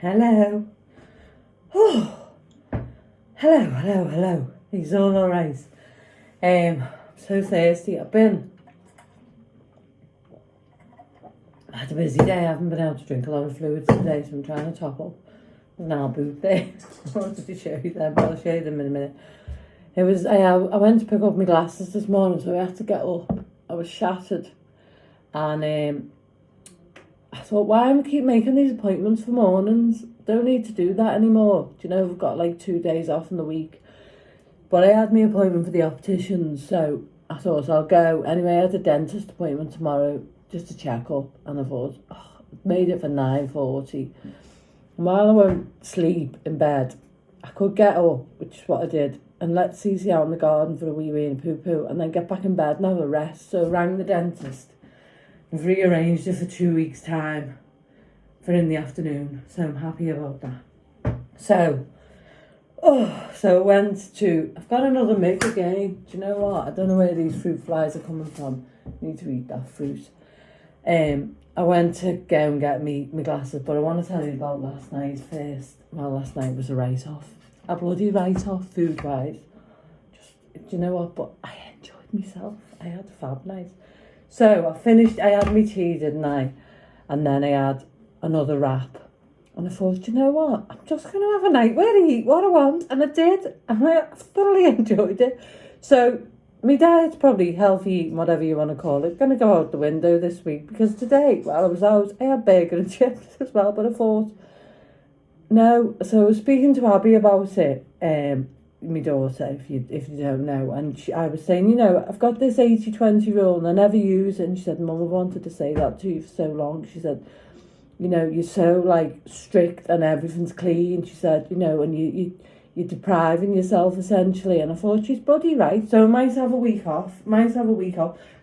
Hello. Oh, hello. He's all alright. I'm so thirsty. I've had a busy day. I haven't been able to drink a lot of fluids today, so I'm trying to top up. There's an boot there. I wanted to show you them, but I'll show you them in a minute. I went to pick up my glasses this morning, so I had to get up. I was shattered. And I thought, why am I keep making these appointments for mornings? Don't need to do that anymore. Do you know, I've got like 2 days off in the week. But I had my appointment for the optician, so I thought I'll go. Anyway, I had a dentist appointment tomorrow just to check up. And I thought, made it for 9:40. And while I won't sleep in bed, I could get up, which is what I did, and let Cece out in the garden for a wee and a poo-poo, and then get back in bed and have a rest. So I rang the dentist. I've rearranged it for 2 weeks' time for in the afternoon, so I'm happy about that. So I went to, I've got another mig again. Do you know what? I don't know where these fruit flies are coming from. I need to eat that fruit. I went to go and get me glasses, but I want to tell you about last night first. Well, last night was a write-off. A bloody write-off, food-wise. Do you know what? But I enjoyed myself. I had a fab night. So I had my tea, didn't I? And then I had another wrap. And I thought, you know what? I'm just going to have a night where I eat what I want. And I did. And I thoroughly enjoyed it. So my diet's probably healthy eating, whatever you want to call it, going to go out the window this week. Because today, while I was out, I had burger and chips as well. But I thought, no. So I was speaking to Abby about it. My daughter, if you don't know, and I was saying, you know, I've got this 80-20 rule and I never use it. And she said, Mum, I wanted to say that to you for so long. She said, you know, you're so like strict and everything's clean. She said, you know, and you're depriving yourself essentially. And I thought, she's bloody right. So I might have a week off.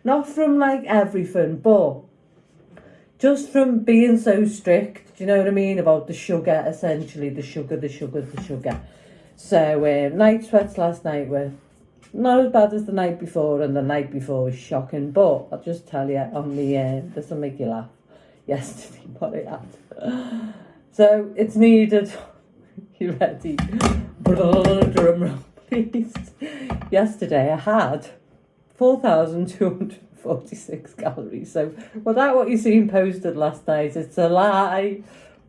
Not from like everything, but just from being so strict. Do you know what I mean? About the sugar, essentially, the sugar. So night sweats last night were not as bad as the night before, and the night before was shocking. But I'll just tell you on the this will make you laugh. Yesterday, what I had. So it's needed. You ready? Drum roll, please. Yesterday I had 4,246 calories. So well, that what you seen posted last night? It's a lie.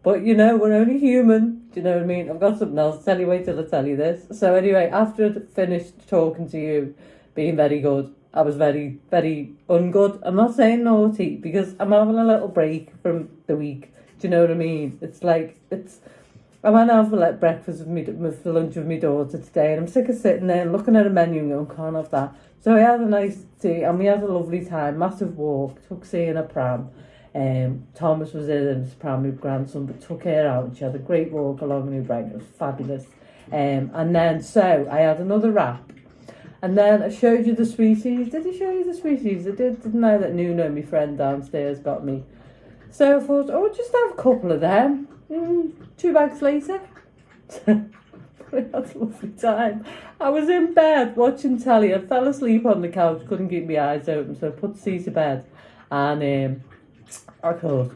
But, you know, we're only human. Do you know what I mean? I've got something else to tell you. Wait till I tell you this. So anyway, after I'd finished talking to you, being very good, I was very, very ungood. I'm not saying naughty, because I'm having a little break from the week. Do you know what I mean? I went out for like breakfast for lunch with my daughter today, and I'm sick of sitting there and looking at a menu and going, can't have that. So I had a nice tea, and we had a lovely time, massive walk, took C in a pram. Thomas was in his pram with grandson, but took her out and she had a great walk along New Brighton. It was fabulous. And then so I had another wrap, and then I showed you the sweeties. Did I show you the sweeties? I did, didn't I? That Nuno, my friend downstairs, got me. So I thought, just have a couple of them. 2 bags later. I had a lovely time. I was in bed watching telly. I fell asleep on the couch, couldn't keep my eyes open, so I put C to bed, and I thought,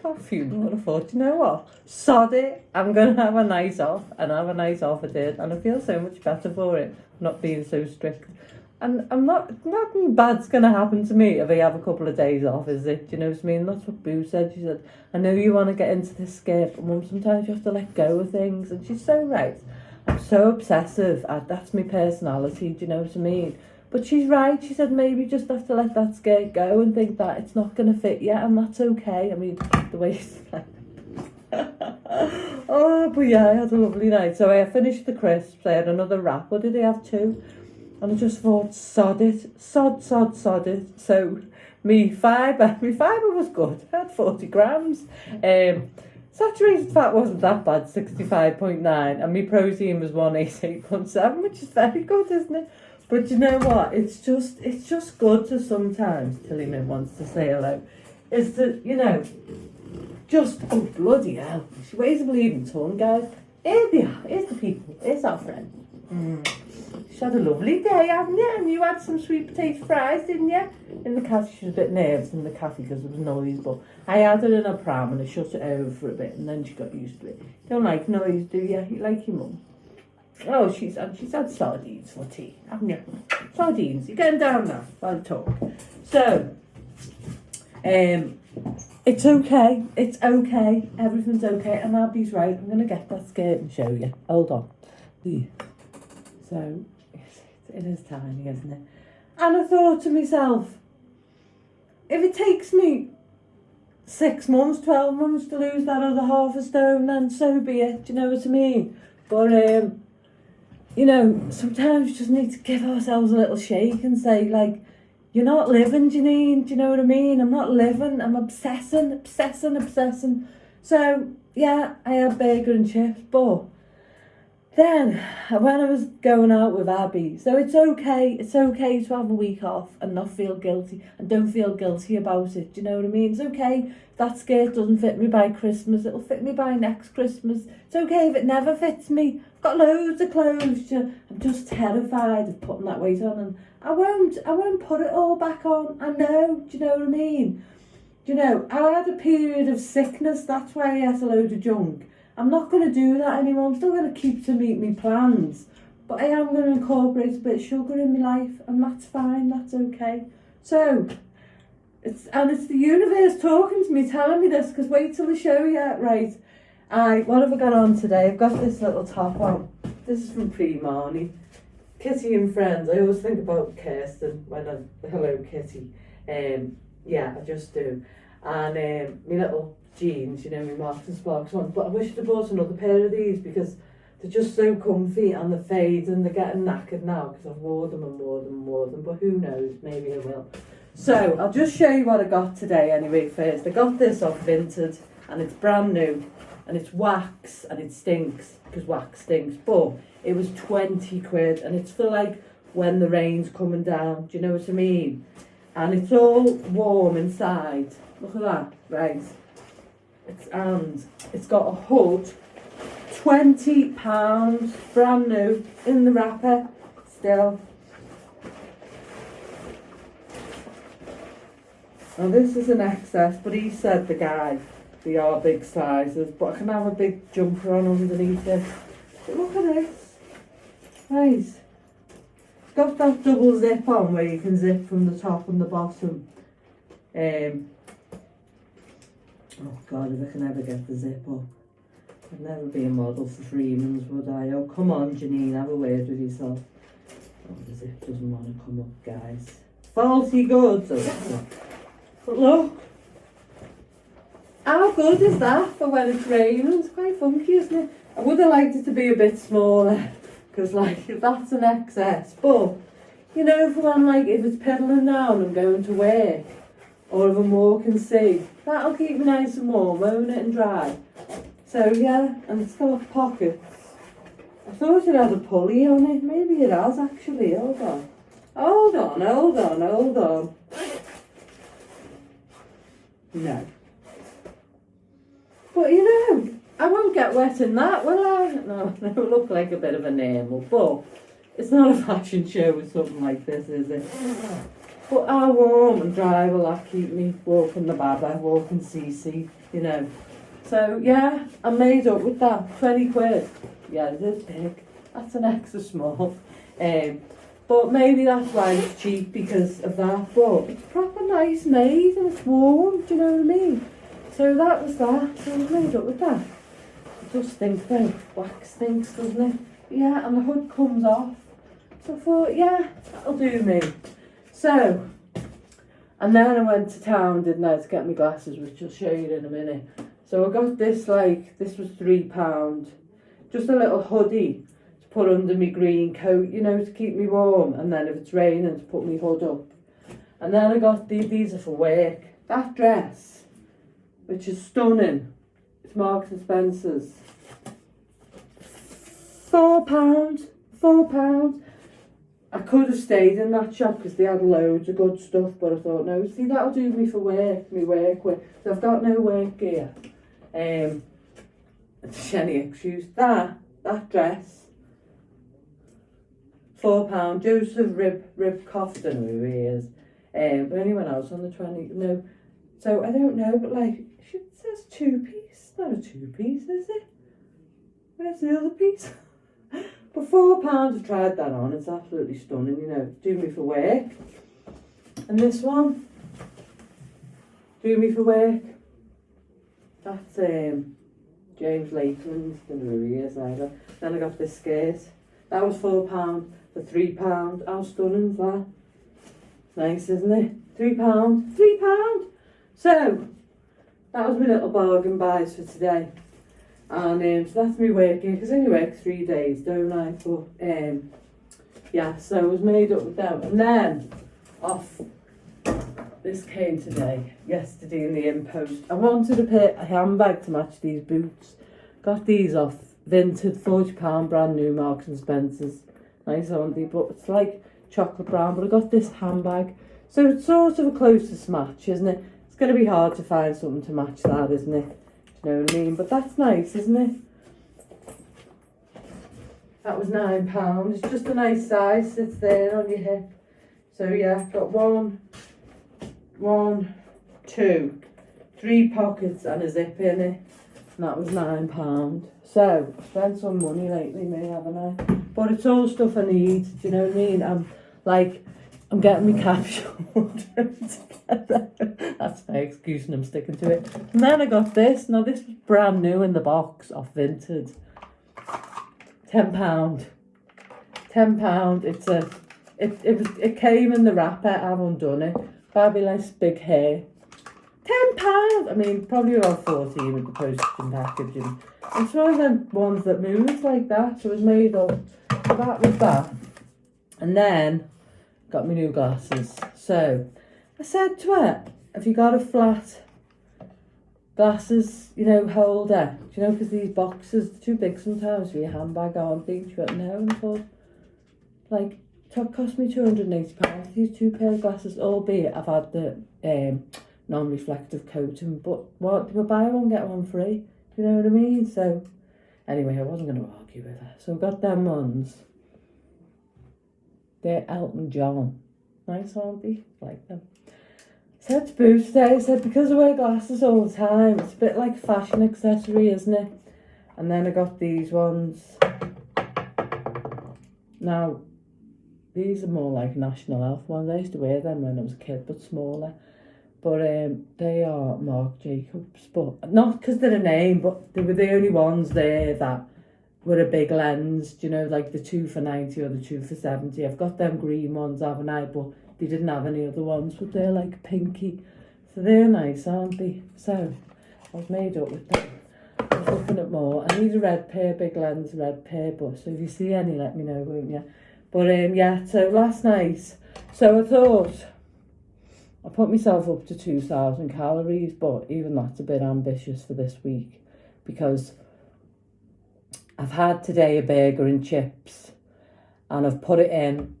a few more. I thought, you know what? Sod it. I'm going to have a night off. And have a night off I did. And I feel so much better for it. Not being so strict. And nothing bad's going to happen to me if I have a couple of days off, is it? Do you know what I mean? That's what Boo said. She said, I know you want to get into this skip, but Mum, sometimes you have to let go of things. And she's so right. I'm so obsessive. That's my personality. Do you know what I mean? But she's right. She said maybe just have to let that skirt go and think that it's not going to fit yet, and that's okay. I mean, the way it's like. But yeah, I had a lovely night. So I finished the crisps. I had another wrap. What did I have? 2? And I just thought, sod it. Sod it. So my fibre was good. I had 40 grams. Saturated fat wasn't that bad, 65.9. And my protein was 188.7, which is very good, isn't it? But you know what? It's just good to sometimes, Tillyman wants to say hello, is that, you know, just, oh bloody hell, she weighs a bleeding ton, guys. Here they are, here's the people, here's our friend. She had a lovely day, haven't you? And you had some sweet potato fries, didn't you? In the cafe. She was a bit nervous in the cafe because there was noise, but I had her in a pram and I shut it over for a bit and then she got used to it. You don't like noise, do you? You like your mum? Oh, she's had sardines for tea, haven't you? Sardines. You're getting down now while I talk. So, it's okay. It's okay. Everything's okay. And Abby's right. I'm going to get that skirt and show you. Hold on. So, it is tiny, isn't it? And I thought to myself, if it takes me 6 months, 12 months to lose that other half a stone, then so be it. Do you know what I mean? But, you know, sometimes you just need to give ourselves a little shake and say, like, you're not living, Janine. Do you know what I mean? I'm not living. I'm obsessing. So, yeah, I had burger and chips, but then, when I was going out with Abby, so it's okay to have a week off and not feel guilty, and don't feel guilty about it, do you know what I mean? It's okay if that skirt doesn't fit me by Christmas, it'll fit me by next Christmas. It's okay if it never fits me. I've got loads of clothes, I'm just terrified of putting that weight on, and I won't put it all back on, I know, do you know what I mean? Do you know, I had a period of sickness, that's why I ate a load of junk. I'm not going to do that anymore. I'm still going to keep to meet my plans. But I am going to incorporate a bit of sugar in my life. And that's fine. That's okay. So, it's the universe talking to me, telling me this. Because wait till I show you. Right. What have I got on today? I've got this little top on. This is from Pre-Marnie. Kitty and Friends. I always think about Kirsten when hello Kitty. Yeah, I just do. And my little jeans, you know, my Marks and Sparks ones, but I wish I'd bought another pair of these because they're just so comfy and they're fading and they're getting knackered now because I've wore them, but who knows, maybe I will. So I'll just show you what I got today anyway first. I got this off Vinted and it's brand new and it's wax and it stinks because wax stinks, but it was 20 quid and it's for like when the rain's coming down, do you know what I mean? And it's all warm inside, look at that, right? It's got a hood, £20, brand new, in the wrapper, still. Now this is an excess, but he said, the guy, they are big sizes, but I can have a big jumper on underneath it. But look at this, right. It's got that double zip on where you can zip from the top and the bottom. Oh God, if I can ever get the zip up. I'd never be a model for Freeman's, would I? Oh, come on, Janine, have a word with yourself. Oh, the zip doesn't want to come up, guys. Faulty goods. But look. How good is that for when it's raining? It's quite funky, isn't it? I would have liked it to be a bit smaller, because, like, that's an excess. But, you know, for when, like, if it's piddling down and going to work, or if I'm walking sea, that'll keep me nice and warm, won't it, and dry. So yeah, and it's got pockets. I thought it had a pulley on it, maybe it has actually, hold on. No. But you know, I won't get wet in that, will I? No, it will look like a bit of a nail, but it's not a fashion show with something like this, is it? But how warm and dry will that keep me walking the Baba, walking CC, you know. So yeah, I made up with that, 20 quid. Yeah, it is big. That's an extra small. But maybe that's why it's cheap, because of that. But it's proper nice made and it's warm, do you know what I mean? So that was that, so I made up with that. It does stink though, wax stinks, doesn't it? Yeah, and the hood comes off. So I thought, yeah, that'll do me. So, and then I went to town, didn't I, to get my glasses, which I'll show you in a minute. So I got this, like, this was £3. Just a little hoodie to put under my green coat, you know, to keep me warm. And then if it's raining, to put my hood up. And then I got these are for work. That dress, which is stunning. It's Marks and Spencer's. £4. I could have stayed in that shop because they had loads of good stuff, but I thought, no, see, that'll do me for work, me work wear. So I've got no work gear. It's any excuse. That dress, £4. Joseph Rib Cofton, who he is. But only went out on the 20th. No. So I don't know, but like, it says 2-piece. It's not a 2-piece, is it? Where's the other piece? But £4, I've tried that on. It's absolutely stunning, you know. Do me for work. And this one, do me for work. That's James Lakeland's, don't know who he is either. Then I got this skirt. That was £4 for £3. How stunning is that? Nice, isn't it? £3. £3! So, that was my little bargain buys for today. And so that's me working, because I only work 3 days, don't I? But, yeah, so I was made up with them. And then, off, this came yesterday in the impost. I wanted a handbag to match these boots. Got these off Vinted, £40, brand new Marks and Spencer's. Nice, aren't they? But it's like chocolate brown, but I got this handbag. So it's sort of a closest match, isn't it? It's going to be hard to find something to match that, isn't it? Do you know what I mean? But that's nice, isn't it? That was £9. It's just a nice size, sits there on your hip. So yeah, got one, two, 3 pockets and a zip in it. And that was £9. So I've spent some money lately, haven't I? But it's all stuff I need, do you know what I mean? I'm getting my capsule together. That's my excuse and I'm sticking to it. And then I got this. Now this was brand new in the box off Vinted. £10. £10. It came in the wrapper. I've undone it. Fabulous big hair. £10. I mean, probably about 14 with the postage and packaging. It's one of them ones that moves like that. So it was made up. That was that. And then got my new glasses. So I said to her, have you got a flat glasses, holder? Do you know, because these boxes are too big sometimes for your handbag, aren't they? She went, no. And I thought, like, it cost me £280. These 2 pair of glasses, albeit I've had the non-reflective coating, but what, buy one, get one free. Do you know what I mean? So anyway, I wasn't going to argue with her. So I got them ones. They're Elton John. Nice, aren't they? Like them. Said to Boo today, I said, because I wear glasses all the time, it's a bit like a fashion accessory, isn't it? And then I got these ones. Now, these are more like National Health ones. I used to wear them when I was a kid, but smaller. But they are Marc Jacobs, but not because they're a name, but they were the only ones there that were a big lens, do you know, like the 2 for 90 or the 2 for 70. I've got them green ones, haven't I? But they didn't have any other ones, but they're like pinky. So they're nice, aren't they? So I was made up with them. I was looking at more. I need a red pair, big lens, red pair, but so if you see any, let me know, won't you? But yeah, so last night, so I thought I put myself up to 2,000 calories, but even that's a bit ambitious for this week because I've had today a burger and chips and I've put it in.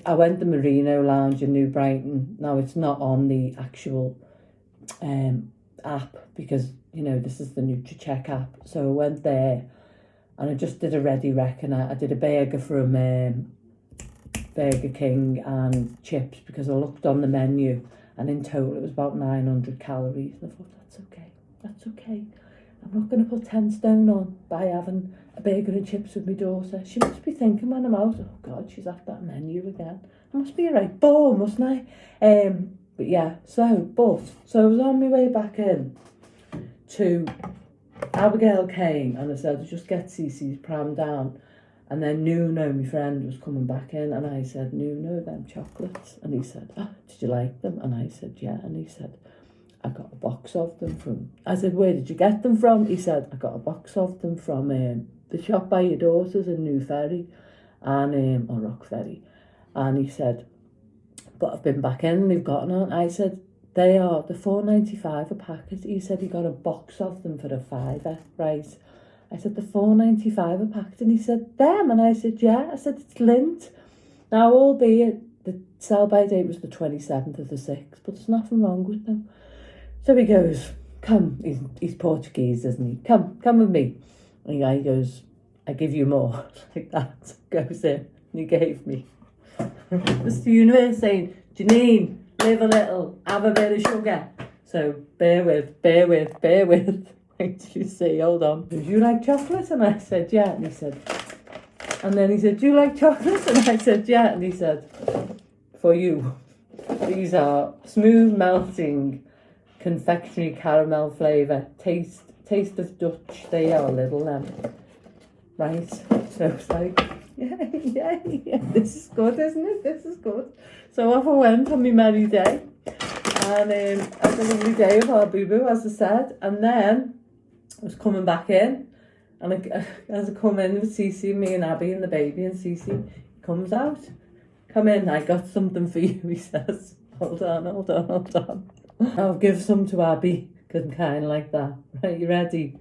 I went to Merino Lounge in New Brighton. Now it's not on the actual app because, this is the NutriCheck app. So I went there and I just did a ready reckoner. I did a burger from Burger King and chips because I looked on the menu and in total it was about 900 calories. And I thought, that's okay. I'm not going to put 10 stone on by having a burger and chips with my daughter. She must be thinking when I'm out, oh God, she's at that menu again. I must be a right ball, mustn't I? But yeah, so I was on my way back in to Abigail came and I said, just get Cece's pram down. And then Nuno, my friend, was coming back in and I said, Nuno, them chocolates. And he said, did you like them? And I said, yeah. And he said, I got a box of them from... I said, where did you get them from? He said, I got a box of them from the shop by your daughter's in New Ferry, and or Rock Ferry. And he said, but I've been back in and they've gotten on. I said, they're £4.95 a packet. He said he got a box of them for a £5, right? I said, they're £4.95 a packet. And he said, them? And I said, yeah. I said, it's Lindt. Now, albeit the sell-by date was the 27th of the 6th, but there's nothing wrong with them. So he goes, come, he's Portuguese, isn't he? Come with me. And the guy goes, I give you more. Like that. Goes in. he gave me. It's the universe saying, Janine, live a little, have a bit of sugar. So bear with. Wait till you see, hold on. Do you like chocolate? And I said, yeah. And he said, and then he said, do you like chocolate? And I said, yeah. And he said, for you, these are smooth melting confectionery caramel flavour. Taste of Dutch. They are little right. So it's like, yeah. This is good, isn't it? This is good. So off I went on my merry day. And had a lovely day with our boo-boo, as I said. And then I was coming back in. And as I come in with Cece, me and Abby and the baby, and Cece comes out. Come in, I got something for you, he says. Hold on. I'll give some to Abby, because I'm kind of like that. Right, you ready?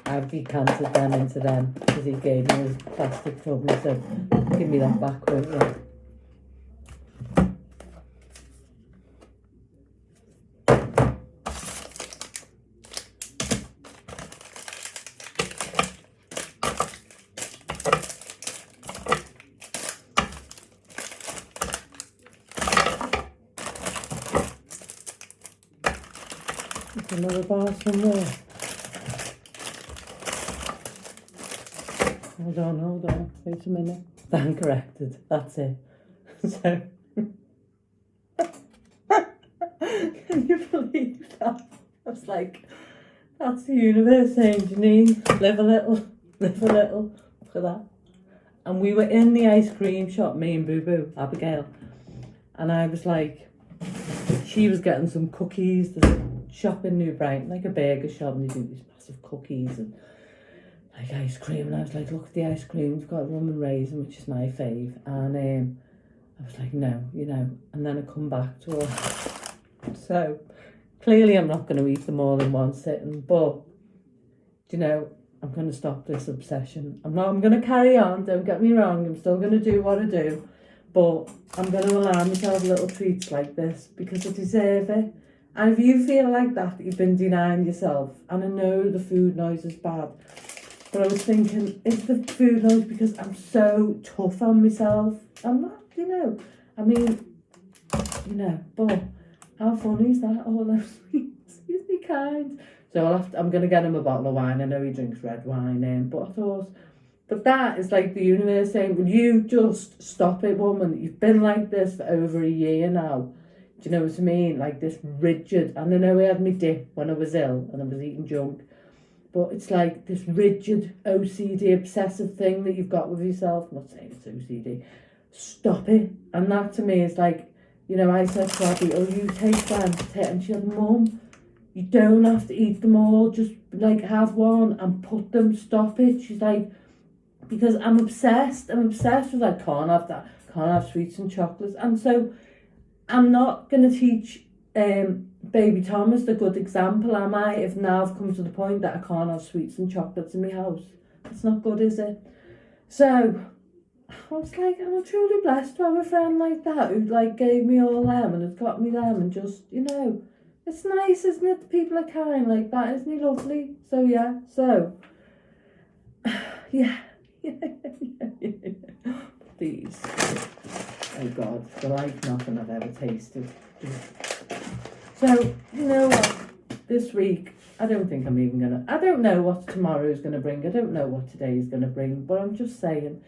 I've decanted them into them, because he gave me his plastic tub and he said, give me that back, won't you? There's another bar somewhere. Hold on. Wait a minute. Stand corrected. That's it. So, can you believe that? I was like, that's the universe saying, Janine, live a little for that. And we were in the ice cream shop, me and Boo Boo, Abigail. And I was like, she was getting some cookies. There's a shop in New Brighton, like a burger shop, and they do these massive cookies and like ice cream. And I was like, look at the ice cream, it's got rum and raisin, which is my fave. And I was like, no, and then I come back to her. So clearly I'm not going to eat them all in one sitting, but I'm going to stop this obsession. I'm going to carry on, don't get me wrong, I'm still going to do what I do, but I'm going to allow myself little treats like this because I deserve it. And if you feel like that, you've been denying yourself, and I know the food noise is bad, but I was thinking, is the food noise because I'm so tough on myself? I'm not, but how funny is that? All those sweets, isn't he kind? So I'm going to get him a bottle of wine. I know he drinks red wine, but I thought, but that is like the universe saying, will you just stop it, woman? You've been like this for over a year now. Do you know what I mean? Like this rigid, and I know I had me dip when I was ill and I was eating junk, but it's like this rigid OCD obsessive thing that you've got with yourself. I'm not saying it's OCD. Stop it. And that to me is like, I said to Abby, oh, you take them, and she said, Mum, you don't have to eat them all, just like have one and put them, stop it. She's like, because I'm obsessed with like, can't have that, can't have sweets and chocolates. And so I'm not going to teach baby Thomas the good example, am I? If now I've come to the point that I can't have sweets and chocolates in my house. It's not good, is it? So I was like, I'm truly blessed to have a friend like that who like gave me all them and has got me them, and just, it's nice, isn't it? People are kind like that, isn't he lovely? So yeah, These, oh God, they're like nothing I've ever tasted. So, you know what, this week, I don't think I'm even gonna, I don't know what tomorrow's gonna bring, I don't know what today's gonna bring, but I'm just saying,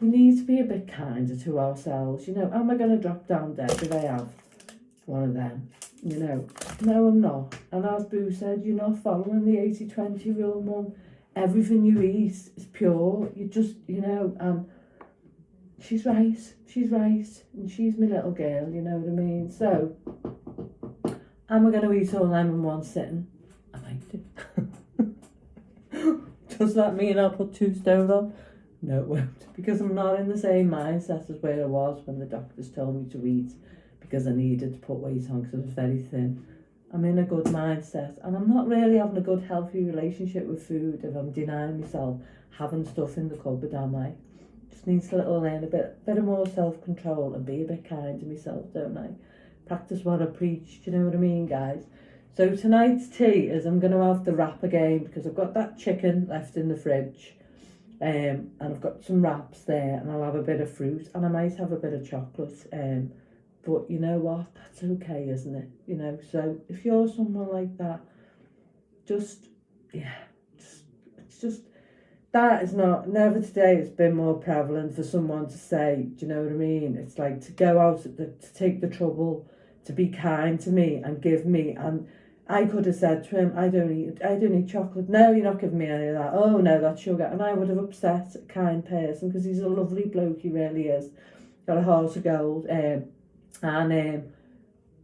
we need to be a bit kinder to ourselves. Am I going to drop down dead if I have one of them? No, I'm not. And as Boo said, you're not following the 80-20 rule, Mum. Everything you eat is pure. You just, and she's right. And she's my little girl, you know what I mean? So, am I going to eat all them in one sitting? I might do. Does that mean I'll put 2 stone on? No, it won't, because I'm not in the same mindset as where I was when the doctors told me to eat, because I needed to put weight on because I was very thin. I'm in a good mindset, and I'm not really having a good, healthy relationship with food if I'm denying myself having stuff in the cupboard, am I? Just needs to learn a bit of more self-control and be a bit kind to myself, don't I? Practice what I preach, do you know what I mean, guys? So tonight's tea is I'm going to have the wrap again because I've got that chicken left in the fridge. And I've got some wraps there, and I'll have a bit of fruit, and I might have a bit of chocolate. But you know what? That's okay, isn't it? You know, so if you're someone like that, it's just, that is not, never today it's been more prevalent for someone to say, do you know what I mean? It's like to go out, to take the trouble, to be kind to me and give me, and I could have said to him, I don't eat chocolate. No, you're not giving me any of that. Oh no, that's sugar. And I would have upset a kind person because he's a lovely bloke, he really is. Got a heart of gold.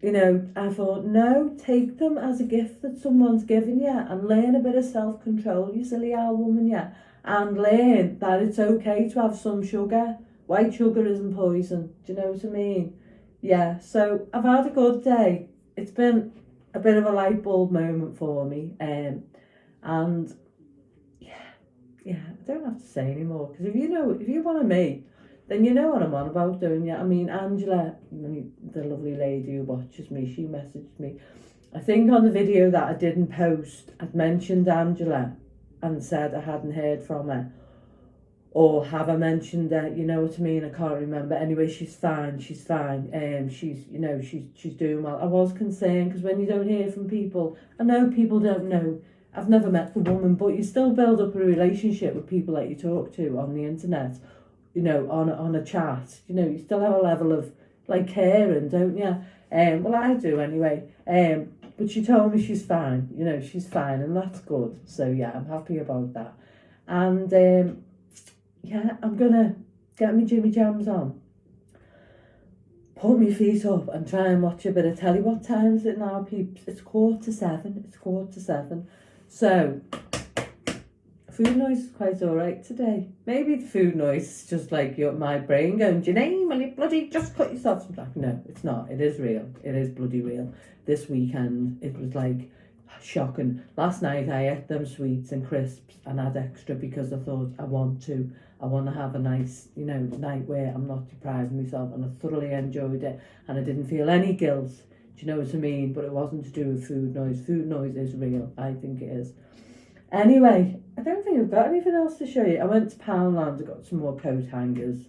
You know, I thought, no, take them as a gift that someone's given you and learn a bit of self-control, you silly old woman, yeah. And learn that it's okay to have some sugar. White sugar isn't poison. Do you know what I mean? Yeah, so I've had a good day. It's been a bit of a light bulb moment for me. And yeah, I don't have to say anymore because if you want to me, then you know what I'm on about, don't you? I mean, Angela, the lovely lady who watches me, she messaged me. I think on the video that I didn't post, I'd mentioned Angela and said I hadn't heard from her. Or have I mentioned that? You know what I mean? I can't remember. Anyway, she's fine. She's fine. She's doing well. I was concerned because when you don't hear from people, I know people don't know. I've never met the woman, but you still build up a relationship with people that you talk to on the internet. You know, on a chat. You know, you still have a level of like caring, don't you? Well, I do anyway. But she told me she's fine. You know, she's fine, and that's good. So yeah, I'm happy about that. And yeah, I'm gonna get my Jimmy Jams on, put my feet up and try and watch a bit of telly. What time is it now, peeps? It's 7:15. So, food noise is quite alright today. Maybe the food noise is just like my brain going, Janine, will you bloody just cut yourself some slack? No, it's not. It is real. It is bloody real. This weekend, it was like shocking. Last night I ate them sweets and crisps and had extra because I thought I want to have a nice, night where I'm not depriving myself, and I thoroughly enjoyed it and I didn't feel any guilt. Do you know what I mean? But it wasn't to do with food noise. Food noise is real. I think it is. Anyway, I don't think I've got anything else to show you. I went to Poundland, I got some more coat hangers.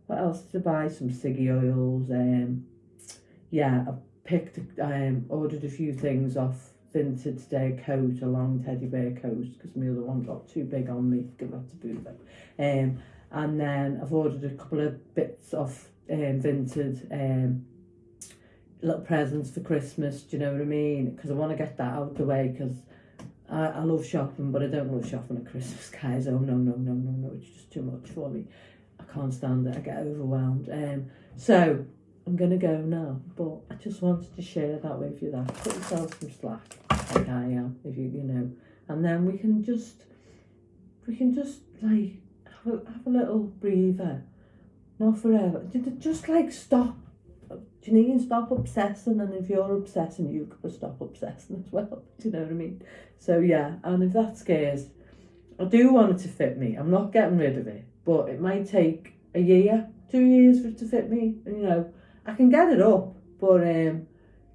What else did I buy? Some ciggy oils. Yeah, I ordered a few things off Vinted today, a coat, a long teddy bear coat, because my other one got too big on me, give that to Boo. And then I've ordered a couple of bits off Vinted, little presents for Christmas, do you know what I mean? Because I want to get that out of the way, because I love shopping, but I don't love shopping at Christmas, guys. Oh, no, it's just too much for me. I can't stand it, I get overwhelmed. So I'm going to go now, but I just wanted to share that with you, that put yourself some slack, like I am, if you know, and then we can just like have a little breather, not forever, just like stop. Janine, stop obsessing, and if you're obsessing, you could stop obsessing as well, do you know what I mean? So yeah, and if that scares, I do want it to fit me, I'm not getting rid of it, but it might take a year, 2 years for it to fit me, and I can get it up, but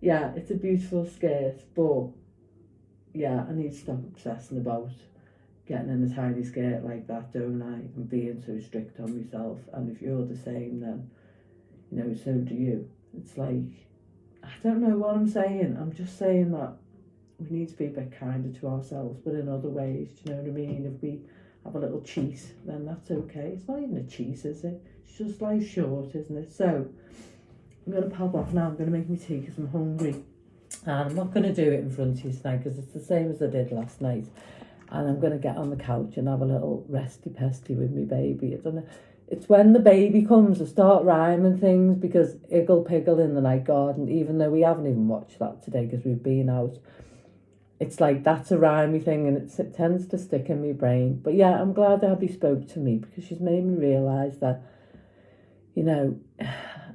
yeah, it's a beautiful skirt, but yeah, I need to stop obsessing about getting in a tiny skirt like that, don't I, and being so strict on myself. And if you're the same, then so do you. It's like, I don't know what I'm saying, I'm just saying that we need to be a bit kinder to ourselves, but in other ways, do you know what I mean? If we have a little cheat, then that's okay. It's not even a cheat, is it? It's just life short, isn't it? So I'm going to pop off now. I'm going to make me tea because I'm hungry. And I'm not going to do it in front of you tonight because it's the same as I did last night. And I'm going to get on the couch and have a little resty-pesty with me baby. It's when the baby comes I start rhyming things, because Iggle Piggle in the Night Garden, even though we haven't even watched that today because we've been out, it's like that's a rhymey thing, and it tends to stick in my brain. But yeah, I'm glad Abby spoke to me because she's made me realise that,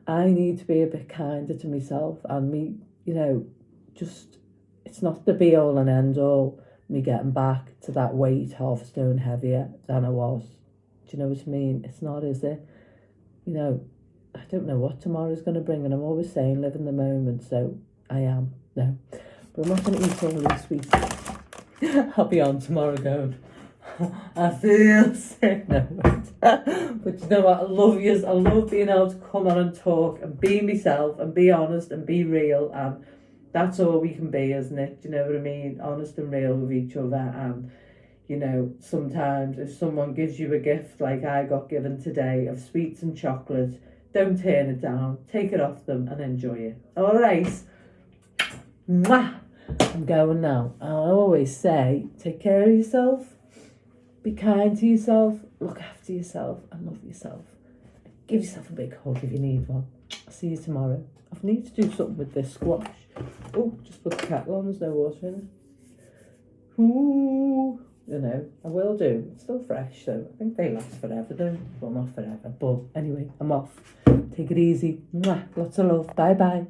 I need to be a bit kinder to myself, and me, just, it's not the be all and end all, me getting back to that weight half a stone heavier than I was. Do you know what I mean? It's not, is it? I don't know what tomorrow's going to bring, and I'm always saying live in the moment, so I am. No. But I'm not going to eat all these sweets. I'll be on tomorrow going, I feel sick. No, but you know what? I love yous. I love being able to come on and talk and be myself and be honest and be real. And that's all we can be, isn't it? Do you know what I mean? Honest and real with each other. And, you know, sometimes if someone gives you a gift like I got given today of sweets and chocolate, don't turn it down. Take it off them and enjoy it. All right. Mwah! I'm going now. I always say, take care of yourself, be kind to yourself, look after yourself, and love yourself. Give yourself a big hug if you need one. I'll see you tomorrow. I need to do something with this squash. Oh, just put the kettle on, there's no water in it. Ooh, you know, I will do. It's still fresh, so I think they last forever though. Well, not forever, but anyway, I'm off. Take it easy. Mwah. Lots of love. Bye bye.